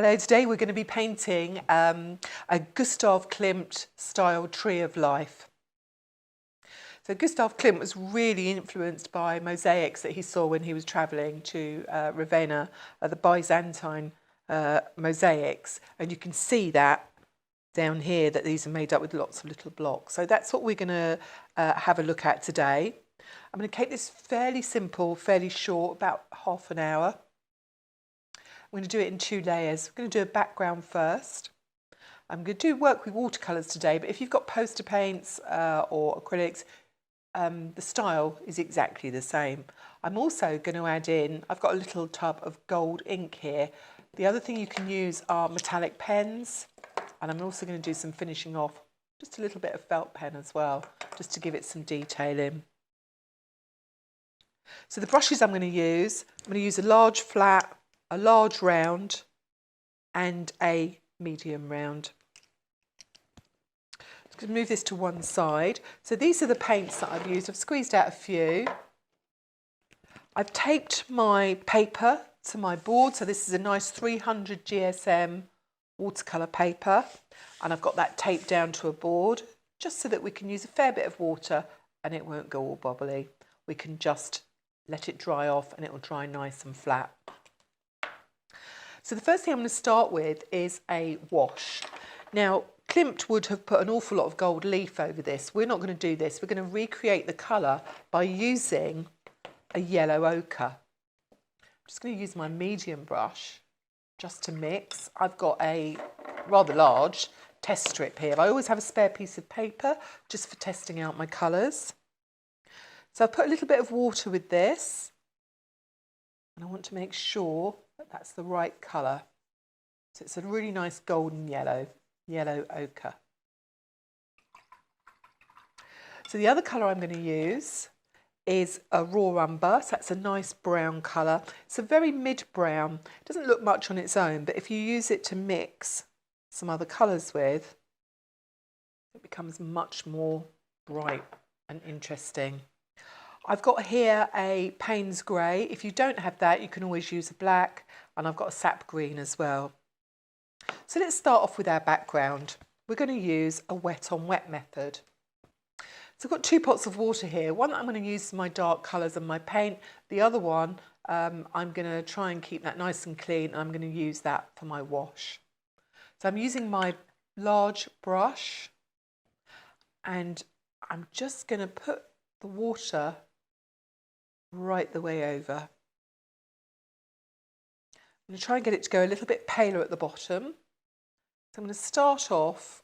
Hello, today we're going to be painting a Gustav Klimt style tree of life. So Gustav Klimt was really influenced by mosaics that he saw when he was travelling to Ravenna, the Byzantine mosaics, and you can see that down here that these are made up with lots of little blocks. So that's what we're going to have a look at today. I'm going to keep this fairly simple, fairly short, about half an hour. I'm going to do it in 2 layers. I'm going to do a background first. I'm going to do work with watercolours today, but if you've got poster paints or acrylics, the style is exactly the same. I'm also going to add in, I've got a little tub of gold ink here. The other thing you can use are metallic pens, and I'm also going to do some finishing off, just a little bit of felt pen as well, just to give it some detailing. So the brushes I'm going to use a large flat, a large round and a medium round. I'm going to move this to one side. So these are the paints that I've used. I've squeezed out a few. I've taped my paper to my board. So this is a nice 300 GSM watercolour paper. And I've got that taped down to a board just so that we can use a fair bit of water and it won't go all bubbly. We can just let it dry off and it will dry nice and flat. So the first thing I'm going to start with is a wash. Now, Klimt would have put an awful lot of gold leaf over this. We're not going to do this. We're going to recreate the colour by using a yellow ochre. I'm just going to use my medium brush just to mix. I've got a rather large test strip here. I always have a spare piece of paper just for testing out my colours. So I've put a little bit of water with this, and I want to make sure that that's the right colour. So it's a really nice golden yellow ochre. So the other colour I'm going to use is a raw umber. So that's a nice brown colour. It's a very mid-brown. It doesn't look much on its own, but if you use it to mix some other colours with, it becomes much more bright and interesting. I've got here a Payne's grey. If you don't have that, you can always use a black, and I've got a sap green as well. So let's start off with our background. We're going to use a wet on wet method. So I've got 2 pots of water here. One I'm going to use for my dark colours and my paint. The other one, I'm going to try and keep that nice and clean. I'm going to use that for my wash. So I'm using my large brush, and I'm just going to put the water right the way over. I'm going to try and get it to go a little bit paler at the bottom. So I'm going to start off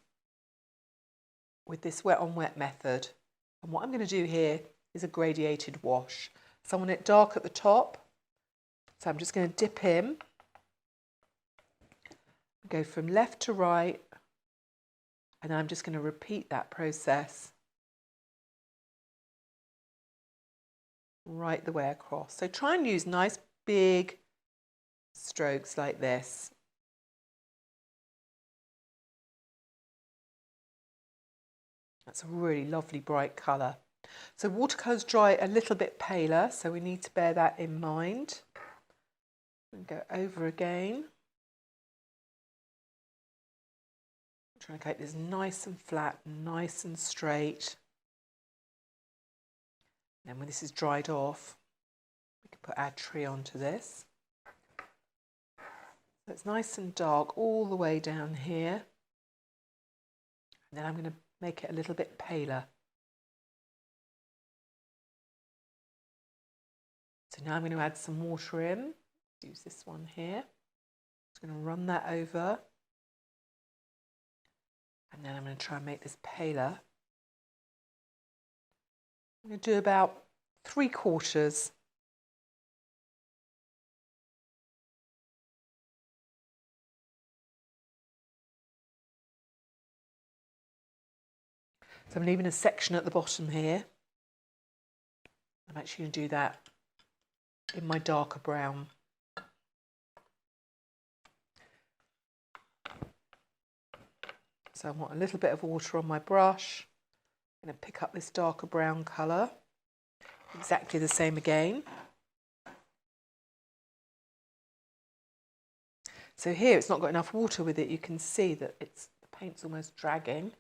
with this wet on wet method. And what I'm going to do here is a gradiated wash. So I want it dark at the top. So I'm just going to dip in, go from left to right, and I'm just going to repeat that process right the way across. So try and use nice big strokes like this. That's a really lovely bright colour. So watercolours dry a little bit paler, so we need to bear that in mind. And go over again. Try and keep this nice and flat, nice and straight. Then when this is dried off, we can put our tree onto this. So it's nice and dark all the way down here. And then I'm going to make it a little bit paler. So now I'm going to add some water in. Use this one here. Just going to run that over. And then I'm going to try and make this paler. I'm going to do about 3/4. So I'm leaving a section at the bottom here. I'm actually going to do that in my darker brown. So I want a little bit of water on my brush. I'm going to pick up this darker brown colour. Exactly the same again. So here it's not got enough water with it. You can see that the paint's almost dragging.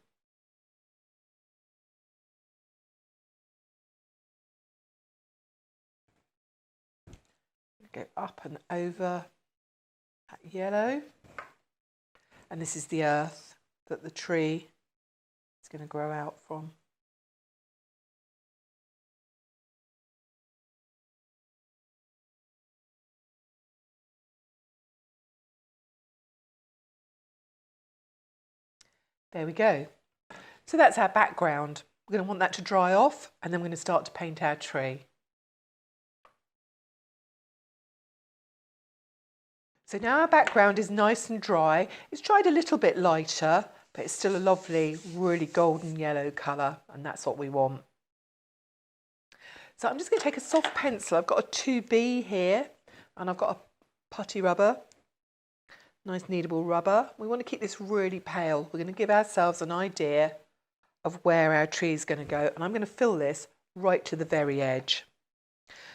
Go up and over that yellow. And this is the earth that the tree is going to grow out from. There we go. So that's our background. We're going to want that to dry off, and then we're going to start to paint our tree. So now our background is nice and dry. It's dried a little bit lighter, but it's still a lovely, really golden yellow colour, and that's what we want. So I'm just going to take a soft pencil. I've got a 2B here, and I've got a putty rubber, nice kneadable rubber. We want to keep this really pale. We're going to give ourselves an idea of where our tree is going to go, and I'm going to fill this right to the very edge.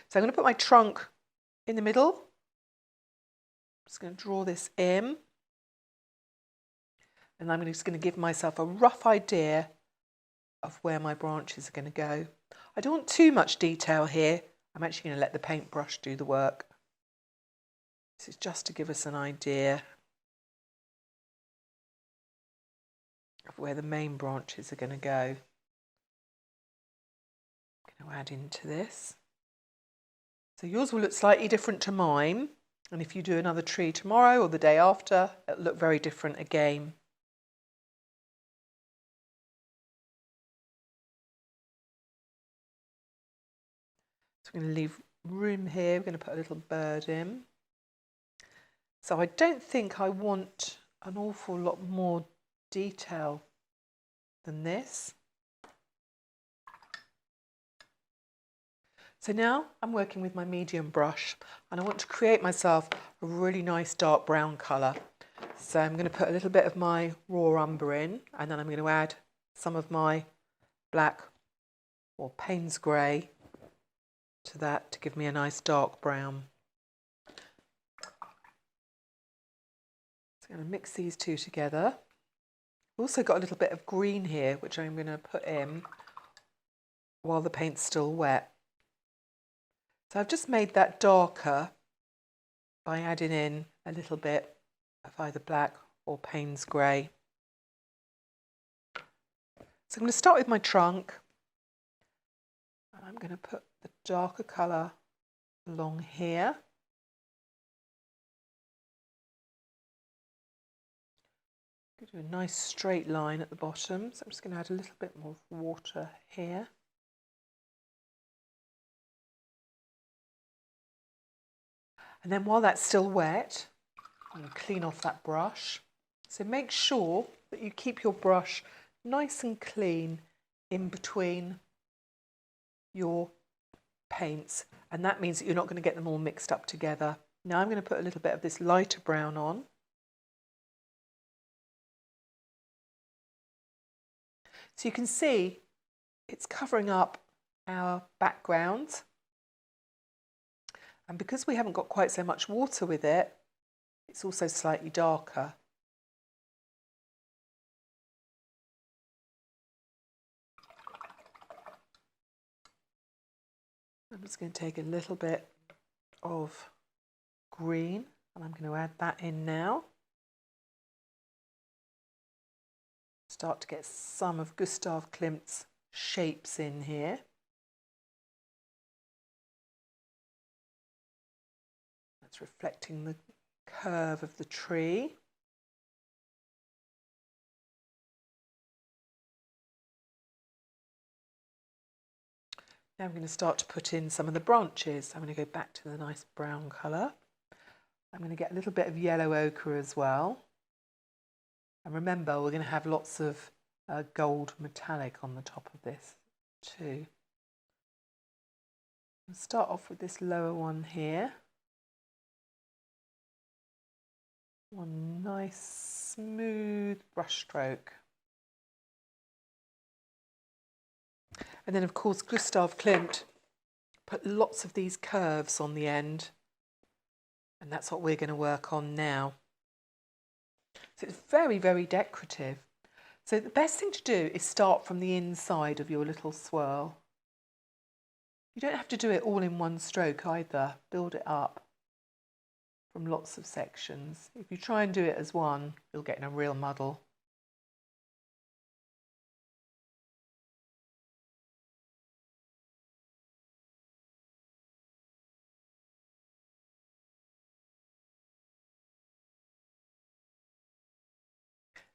So I'm going to put my trunk in the middle. Just going to draw this in, and I'm just going to give myself a rough idea of where my branches are going to go. I don't want too much detail here. I'm actually going to let the paintbrush do the work. This is just to give us an idea of where the main branches are going to go. I'm going to add into this. So yours will look slightly different to mine. And if you do another tree tomorrow or the day after, it'll look very different again. So we're going to leave room here. We're going to put a little bird in. So I don't think I want an awful lot more detail than this. So now I'm working with my medium brush, and I want to create myself a really nice dark brown colour. So I'm going to put a little bit of my raw umber in, and then I'm going to add some of my black or Payne's grey to that to give me a nice dark brown. So I'm going to mix these two together. I've also got a little bit of green here, which I'm going to put in while the paint's still wet. So I've just made that darker by adding in a little bit of either black or Payne's grey. So I'm going to start with my trunk, and I'm going to put the darker colour along here. Do a nice straight line at the bottom, so I'm just going to add a little bit more water here. And then while that's still wet, I'm going to clean off that brush. So make sure that you keep your brush nice and clean in between your paints, and that means that you're not going to get them all mixed up together. Now I'm going to put a little bit of this lighter brown on. So you can see it's covering up our background. And because we haven't got quite so much water with it, it's also slightly darker. I'm just going to take a little bit of green, and I'm going to add that in now. Start to get some of Gustav Klimt's shapes in here. That's reflecting the curve of the tree. Now I'm going to start to put in some of the branches. I'm going to go back to the nice brown colour. I'm going to get a little bit of yellow ochre as well. And remember, we're going to have lots of gold metallic on the top of this too. I'll start off with this lower one here. One nice smooth brush stroke. And then of course Gustav Klimt put lots of these curves on the end, and that's what we're going to work on now. So it's very, very decorative. So the best thing to do is start from the inside of your little swirl. You don't have to do it all in one stroke either. Build it up from lots of sections. If you try and do it as one, you'll get in a real muddle.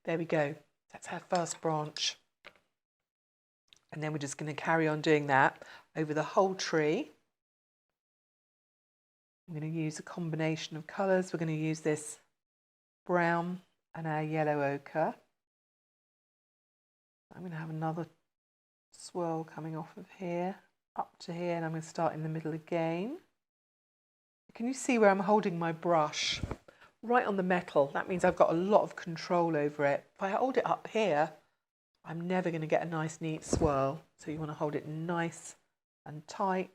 There we go. That's our first branch. And then we're just going to carry on doing that over the whole tree. I'm going to use a combination of colours. We're going to use this brown and our yellow ochre. I'm going to have another swirl coming off of here, up to here, and I'm going to start in the middle again. Can you see where I'm holding my brush? Right on the metal. That means I've got a lot of control over it. If I hold it up here, I'm never going to get a nice neat swirl. So you want to hold it nice and tight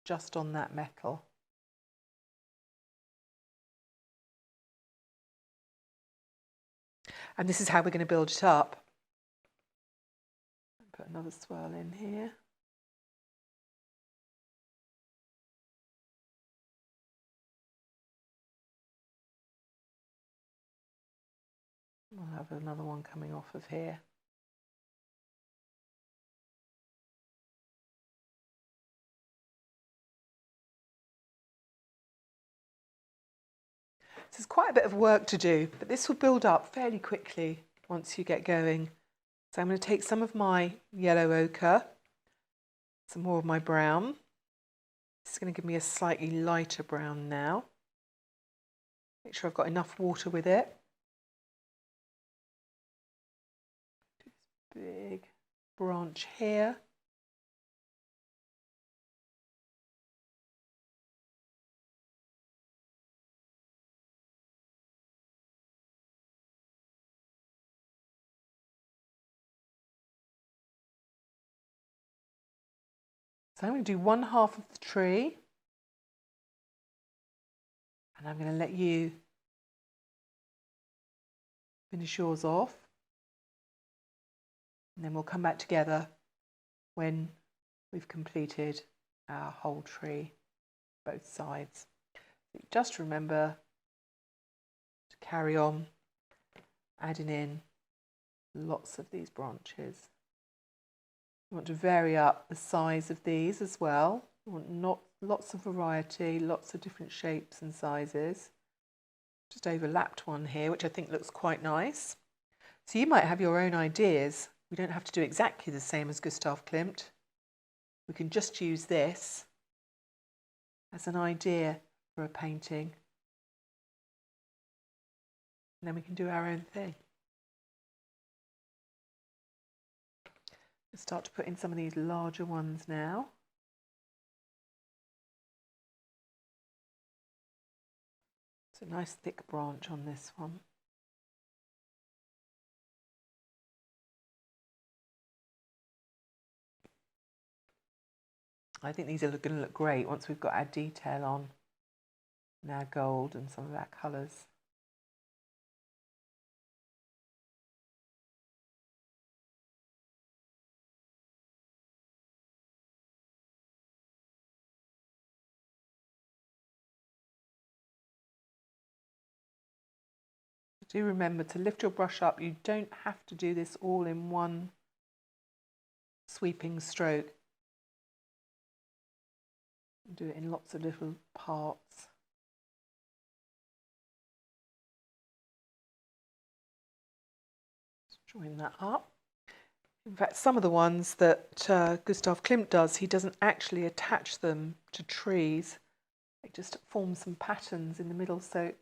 just on that metal. And this is how we're going to build it up. Put another swirl in here. We'll have another one coming off of here. So there's quite a bit of work to do, but this will build up fairly quickly once you get going. So I'm going to take some of my yellow ochre, some more of my brown. This is going to give me a slightly lighter brown now. Make sure I've got enough water with it. Big branch here. So I'm going to do one half of the tree, and I'm going to let you finish yours off, and then we'll come back together when we've completed our whole tree, both sides. Just remember to carry on adding in lots of these branches. You want to vary up the size of these as well. You want lots of variety, lots of different shapes and sizes. Just overlapped one here, which I think looks quite nice. So you might have your own ideas. We don't have to do exactly the same as Gustav Klimt. We can just use this as an idea for a painting. And then we can do our own thing. We'll start to put in some of these larger ones now. It's a nice thick branch on this one. I think these are going to look great once we've got our detail on and our gold and some of our colours. Do remember to lift your brush up. You don't have to do this all in one sweeping stroke. Do it in lots of little parts. Just join that up. In fact, some of the ones that Gustav Klimt does, he doesn't actually attach them to trees. It just forms some patterns in the middle, so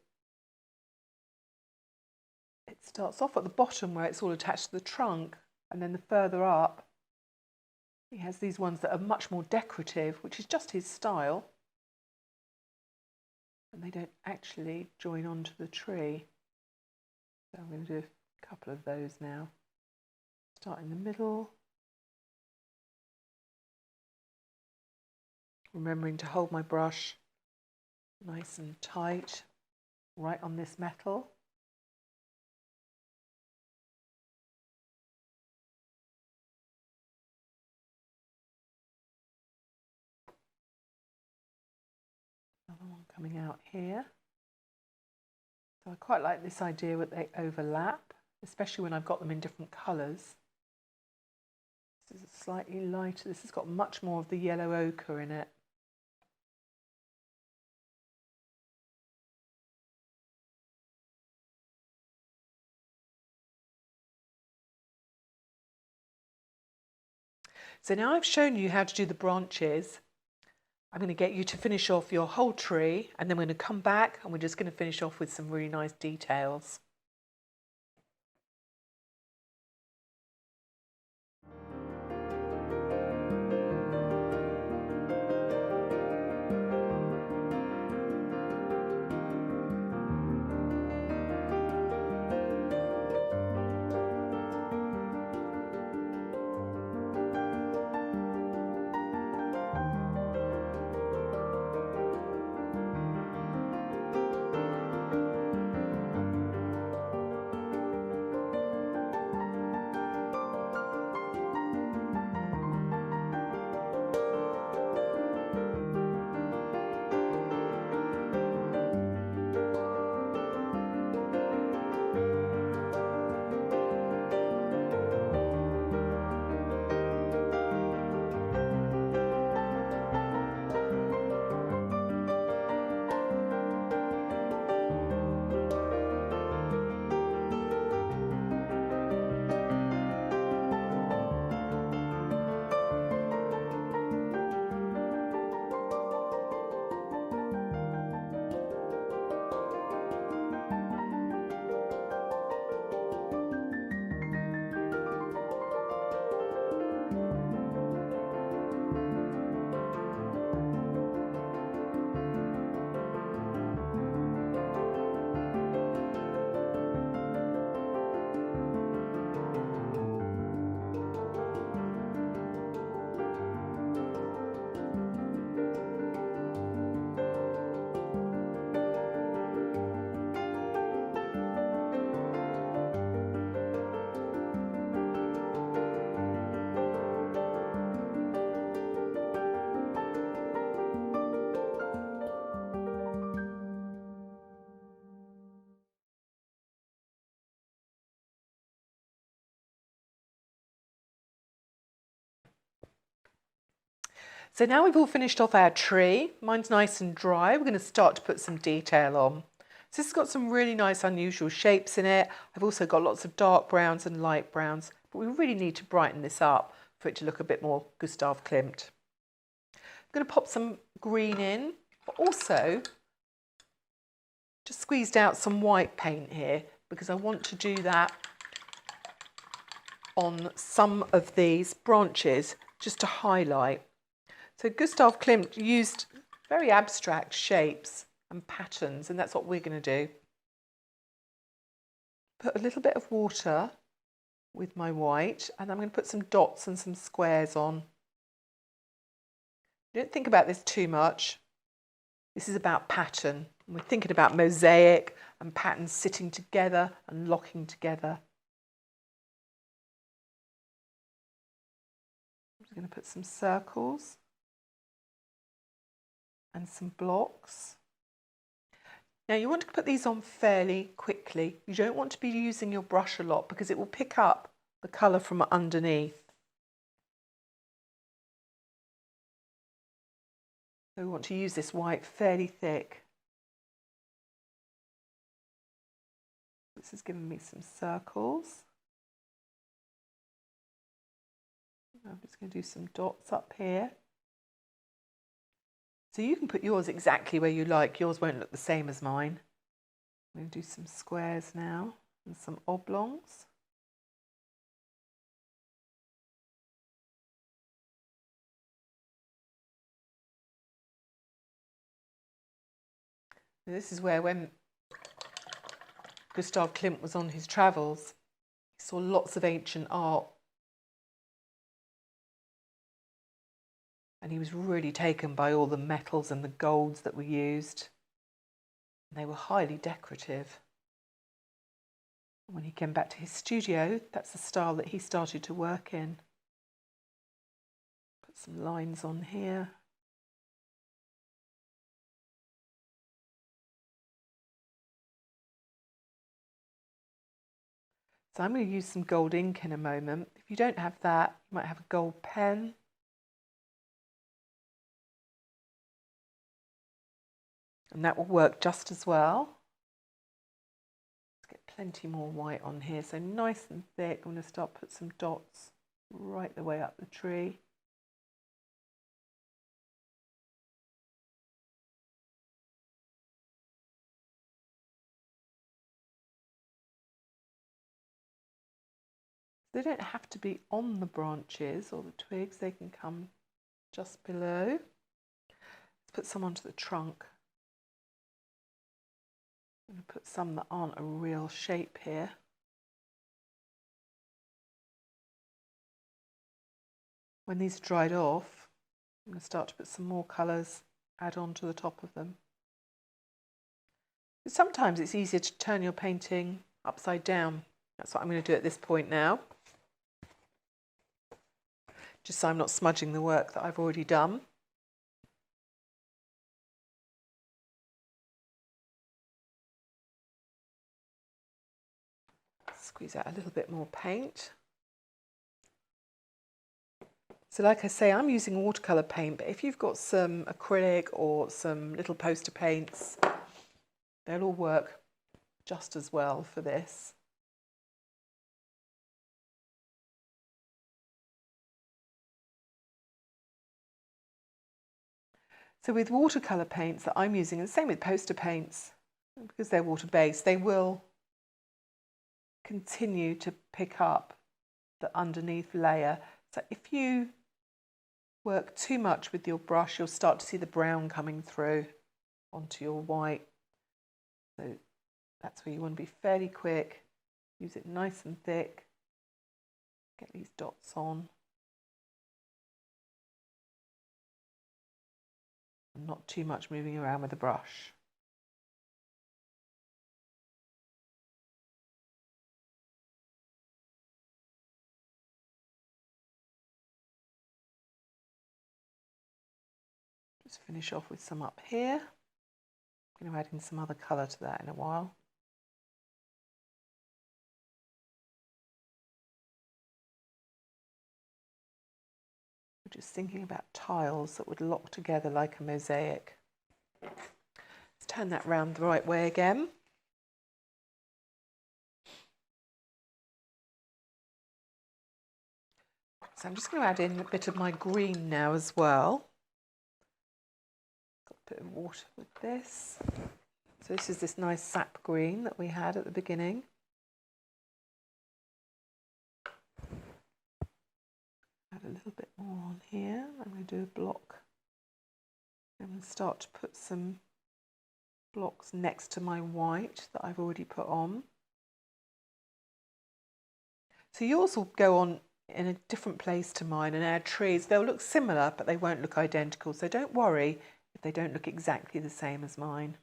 it starts off at the bottom where it's all attached to the trunk, and then the further up he has these ones that are much more decorative, which is just his style, and they don't actually join onto the tree. So I'm going to do a couple of those now. Start in the middle, remembering to hold my brush nice and tight right on this metal. coming out here. So I quite like this idea that they overlap, especially when I've got them in different colours. This is slightly lighter. This has got much more of the yellow ochre in it. So now I've shown you how to do the branches. I'm going to get you to finish off your whole tree, and then we're going to come back and we're just going to finish off with some really nice details. So now we've all finished off our tree. Mine's nice and dry. We're going to start to put some detail on. So this has got some really nice unusual shapes in it. I've also got lots of dark browns and light browns, but we really need to brighten this up for it to look a bit more Gustav Klimt. I'm going to pop some green in, but also just squeezed out some white paint here because I want to do that on some of these branches just to highlight. So Gustav Klimt used very abstract shapes and patterns, and that's what we're going to do. Put a little bit of water with my white, and I'm going to put some dots and some squares on. Don't think about this too much. This is about pattern. We're thinking about mosaic and patterns sitting together and locking together. I'm just going to put some circles and some blocks. Now you want to put these on fairly quickly. You don't want to be using your brush a lot because it will pick up the colour from underneath. So we want to use this white fairly thick. This has given me some circles. I'm just going to do some dots up here. So you can put yours exactly where you like. Yours won't look the same as mine. I'm going to do some squares now and some oblongs. Now this is where when Gustav Klimt was on his travels, he saw lots of ancient art. And he was really taken by all the metals and the golds that were used. And they were highly decorative. When he came back to his studio, that's the style that he started to work in. Put some lines on here. So I'm going to use some gold ink in a moment. If you don't have that, you might have a gold pen. And that will work just as well. Let's get plenty more white on here. So nice and thick. I'm going to start put some dots right the way up the tree. They don't have to be on the branches or the twigs, they can come just below. Let's put some onto the trunk. I'm going to put some that aren't a real shape here. When these are dried off, I'm going to start to put some more colours, add on to the top of them. But sometimes it's easier to turn your painting upside down. That's what I'm going to do at this point now. Just so I'm not smudging the work that I've already done. Squeeze out a little bit more paint. So like I say, I'm using watercolour paint, but if you've got some acrylic or some little poster paints, they'll all work just as well for this. So with watercolour paints that I'm using, and the same with poster paints, because they're water-based, they will continue to pick up the underneath layer. So if you work too much with your brush, you'll start to see the brown coming through onto your white. So that's where you want to be fairly quick. Use it nice and thick. Get these dots on. And not too much moving around with the brush. Just finish off with some up here. I'm going to add in some other colour to that in a while. We're just thinking about tiles that would lock together like a mosaic. Let's turn that round the right way again. So I'm just going to add in a bit of my green now as well. Got a bit of water with this. So this is this nice sap green that we had at the beginning. Add a little bit more on here. I'm going to do a block. I'm going to start to put some blocks next to my white that I've already put on. So yours will go on in a different place to mine and add trees. They'll look similar, but they won't look identical. So don't worry if they don't look exactly the same as mine.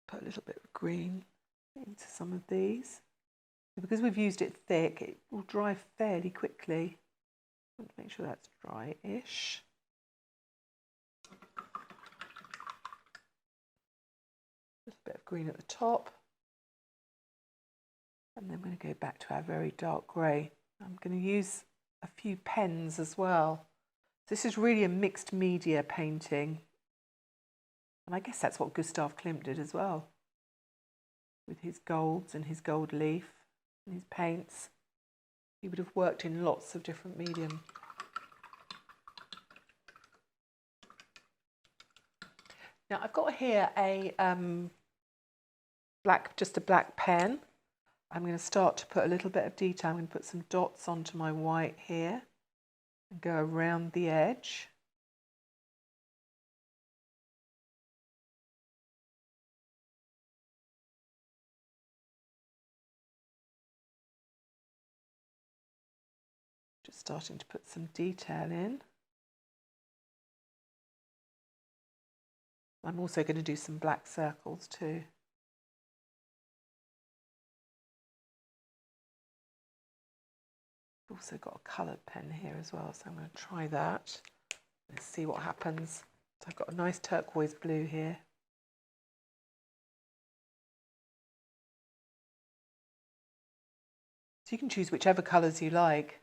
Put a little bit of green into some of these. Because we've used it thick, it will dry fairly quickly. I want to make sure that's dry-ish. A little bit of green at the top. And then I'm going to go back to our very dark grey. I'm going to use a few pens as well. This is really a mixed media painting. And I guess that's what Gustav Klimt did as well. With his golds and his gold leaf and his paints. He would have worked in lots of different medium. Now I've got here a just a black pen. I'm going to start to put a little bit of detail. I'm going to put some dots onto my white here and go around the edge. Just starting to put some detail in. I'm also going to do some black circles too. I've also got a coloured pen here as well, so I'm going to try that. Let's see what happens. So I've got a nice turquoise blue here. So you can choose whichever colours you like.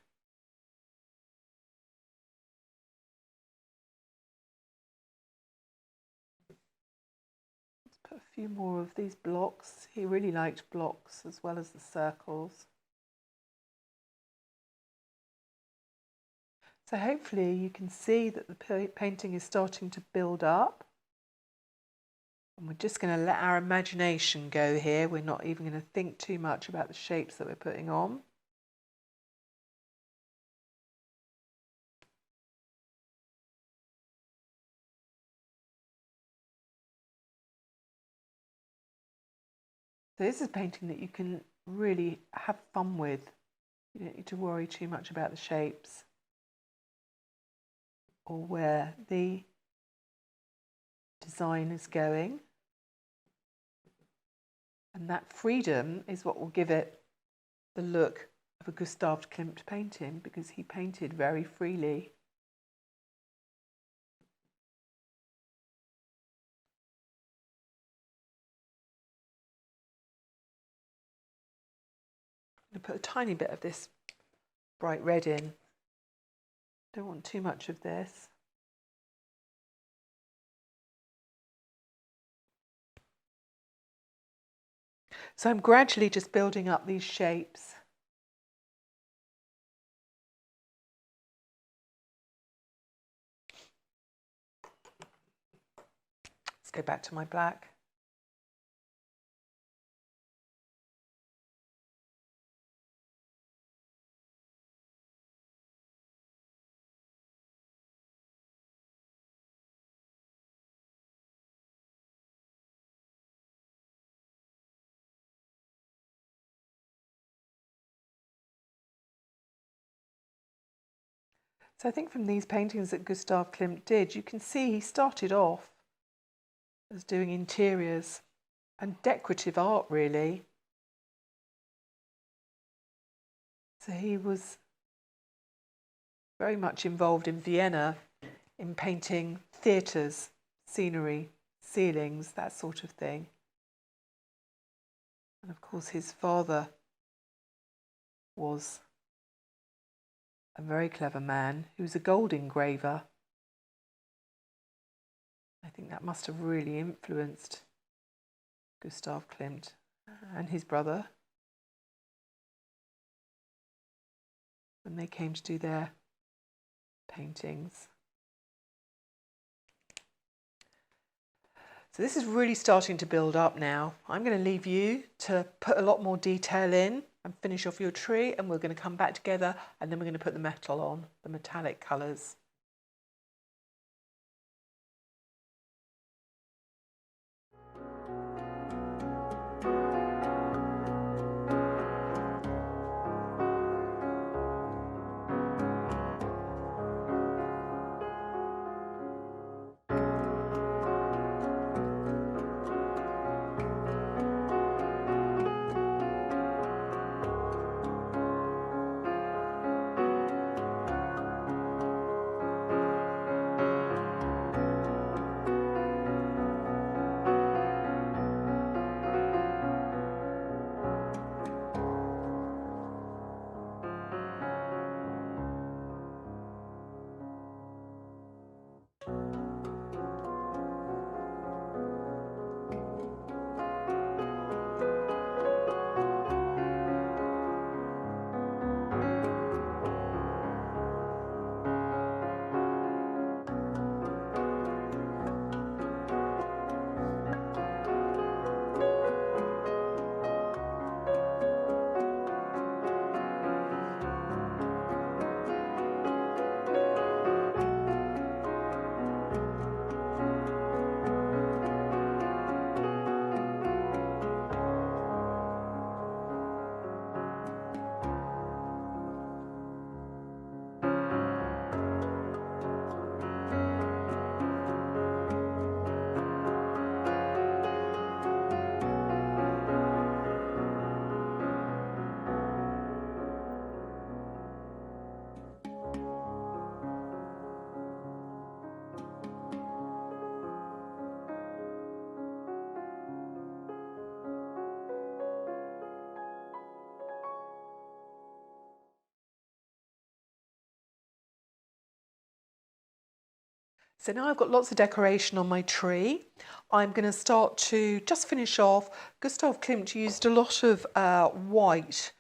Let's put a few more of these blocks. He really liked blocks as well as the circles. So hopefully you can see that the painting is starting to build up. And we're just going to let our imagination go here. We're not even going to think too much about the shapes that we're putting on. So this is a painting that you can really have fun with. You don't need to worry too much about the shapes or where the design is going. And that freedom is what will give it the look of a Gustav Klimt painting, because he painted very freely. I'm going to put a tiny bit of this bright red in. Don't want too much of this. So I'm gradually just building up these shapes. Let's go back to my black. So I think from these paintings that Gustav Klimt did, you can see he started off as doing interiors and decorative art, really. So he was very much involved in Vienna in painting theatres, scenery, ceilings, that sort of thing. And of course his father was a very clever man who was a gold engraver. I think that must have really influenced Gustav Klimt and his brother when they came to do their paintings. So this is really starting to build up now. I'm going to leave you to put a lot more detail in and finish off your tree, and we're going to come back together and then we're going to put the metal on, the metallic colours. So now I've got lots of decoration on my tree. I'm going to start to just finish off. Gustav Klimt used a lot of white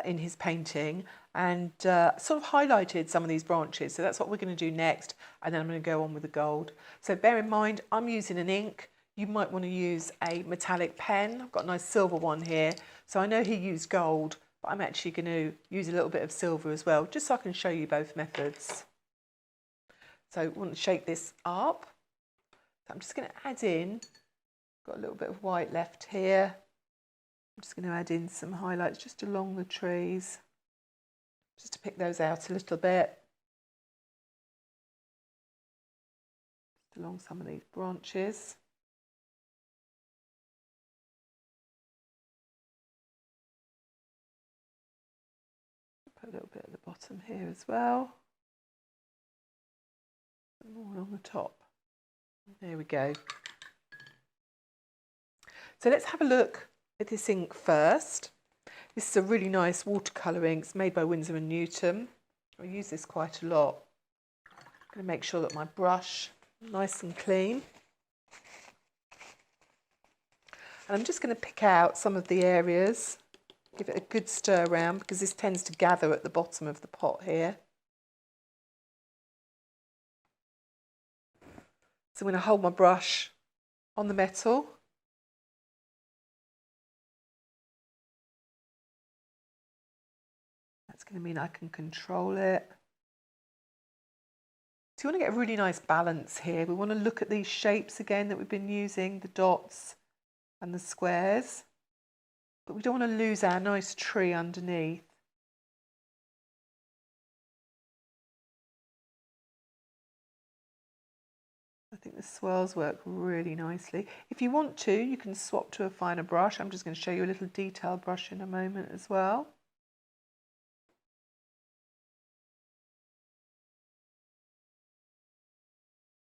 in his painting and sort of highlighted some of these branches. So that's what we're going to do next. And then I'm going to go on with the gold. So bear in mind, I'm using an ink. You might want to use a metallic pen. I've got a nice silver one here. So I know he used gold, but I'm actually going to use a little bit of silver as well, just so I can show you both methods. So I want to shake this up. So I'm just going to add in, got a little bit of white left here. I'm just going to add in some highlights just along the trees, just to pick those out a little bit. Just along some of these branches. Put a little bit at the bottom here as well. More along the top. There we go. So let's have a look at this ink first. This is a really nice watercolour ink. It's made by Winsor & Newton. I use this quite a lot. I'm going to make sure that my brush is nice and clean. And I'm just going to pick out some of the areas, give it a good stir around because this tends to gather at the bottom of the pot here. So I'm going to hold my brush on the metal. That's going to mean I can control it. So you want to get a really nice balance here. We want to look at these shapes again that we've been using, the dots and the squares. But we don't want to lose our nice tree underneath. I think the swirls work really nicely. If you want to, you can swap to a finer brush. I'm just going to show you a little detail brush in a moment as well.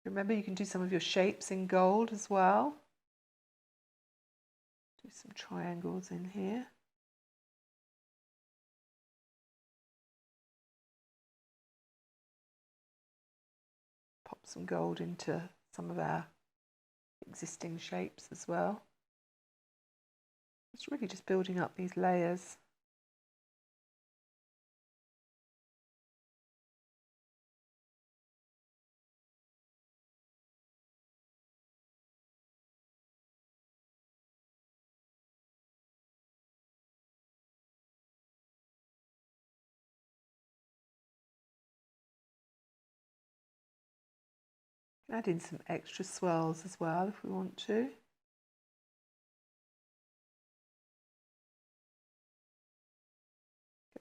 Remember, you can do some of your shapes in gold as well. Do some triangles in here. Pop some gold into some of our existing shapes as well. It's really just building up these layers. Add in some extra swirls as well if we want to.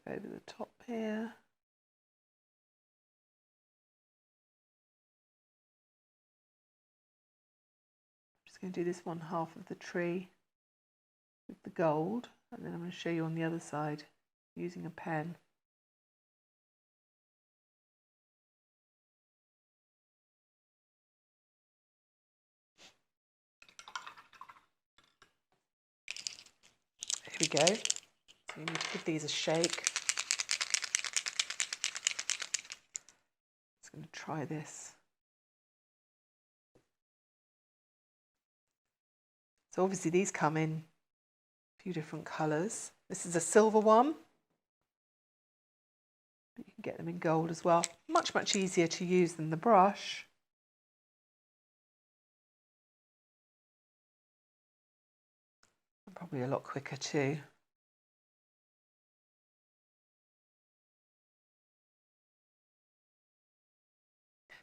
Go over the top here. I'm just going to do this one half of the tree with the gold, and then I'm going to show you on the other side using a pen. Here we go. So you need to give these a shake. Just going to try this. So obviously these come in a few different colours. This is a silver one. But you can get them in gold as well. Much, much easier to use than the brush. And probably a lot quicker too.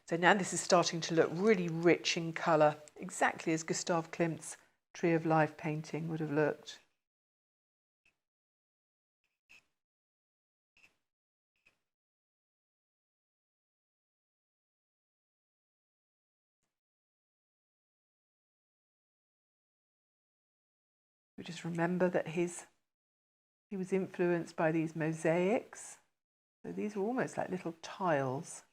So now this is starting to look really rich in colour, exactly as Gustav Klimt's Tree of Life painting would have looked. We just remember that he was influenced by these mosaics. So these are almost like little tiles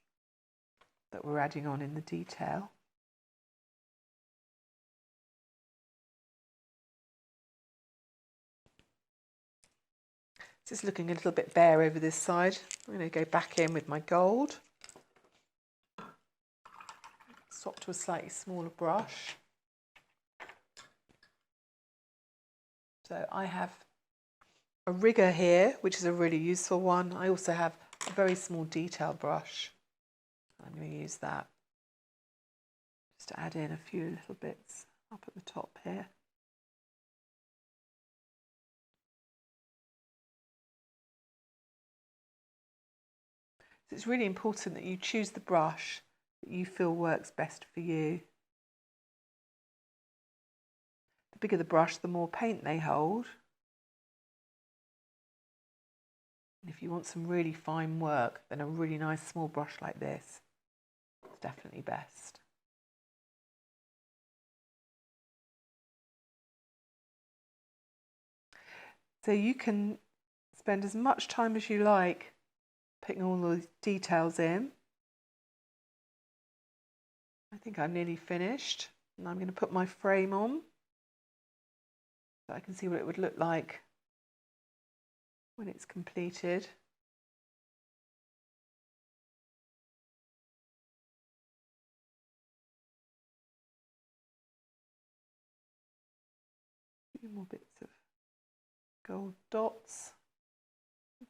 that we're adding on in the detail. It's looking a little bit bare over this side. I'm going to go back in with my gold. swap to a slightly smaller brush. So I have a rigger here, which is a really useful one. I also have a very small detail brush. I'm going to use that just to add in a few little bits up at the top here. So it's really important that you choose the brush that you feel works best for you. The bigger the brush, the more paint they hold. And if you want some really fine work, then a really nice small brush like this is definitely best. So you can spend as much time as you like putting all those details in. I think I'm nearly finished, and I'm going to put my frame on so I can see what it would look like when it's completed. A few more bits of gold dots.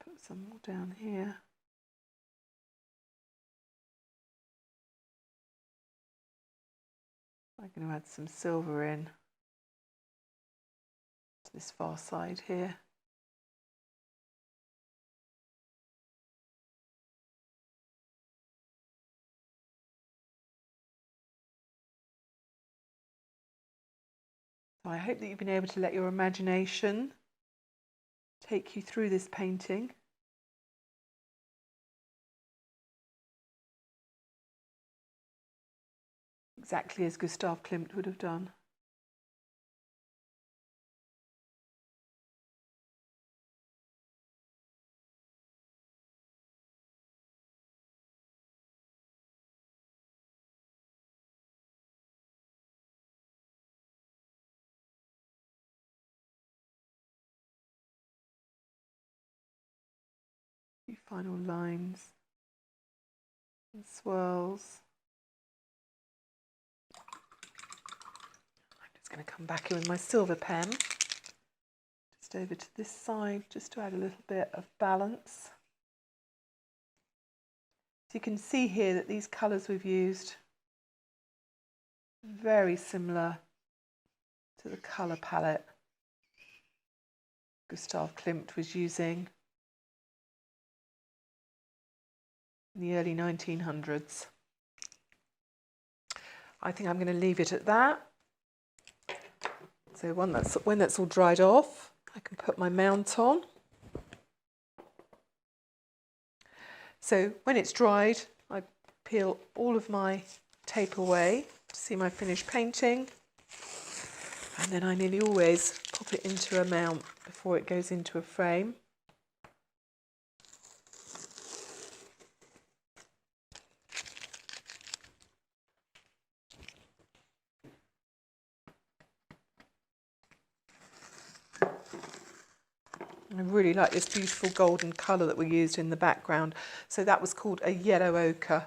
Put some more down here. I'm going to add some silver in to this far side here. So I hope that you've been able to let your imagination take you through this painting. Exactly as Gustav Klimt would have done. A few final lines and swirls. I'm just going to come back in with my silver pen, just over to this side, just to add a little bit of balance. So you can see here that these colours we've used are very similar to the colour palette Gustav Klimt was using in the early 1900s. I think I'm going to leave it at that. So when that's all dried off, I can put my mount on. So when it's dried, I peel all of my tape away to see my finished painting. And then I nearly always pop it into a mount before it goes into a frame. I really like this beautiful golden colour that we used in the background. So that was called a yellow ochre.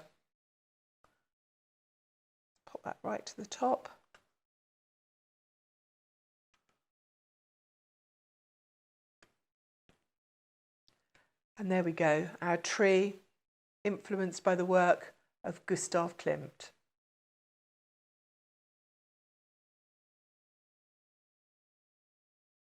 Pop that right to the top. And there we go, our tree influenced by the work of Gustav Klimt.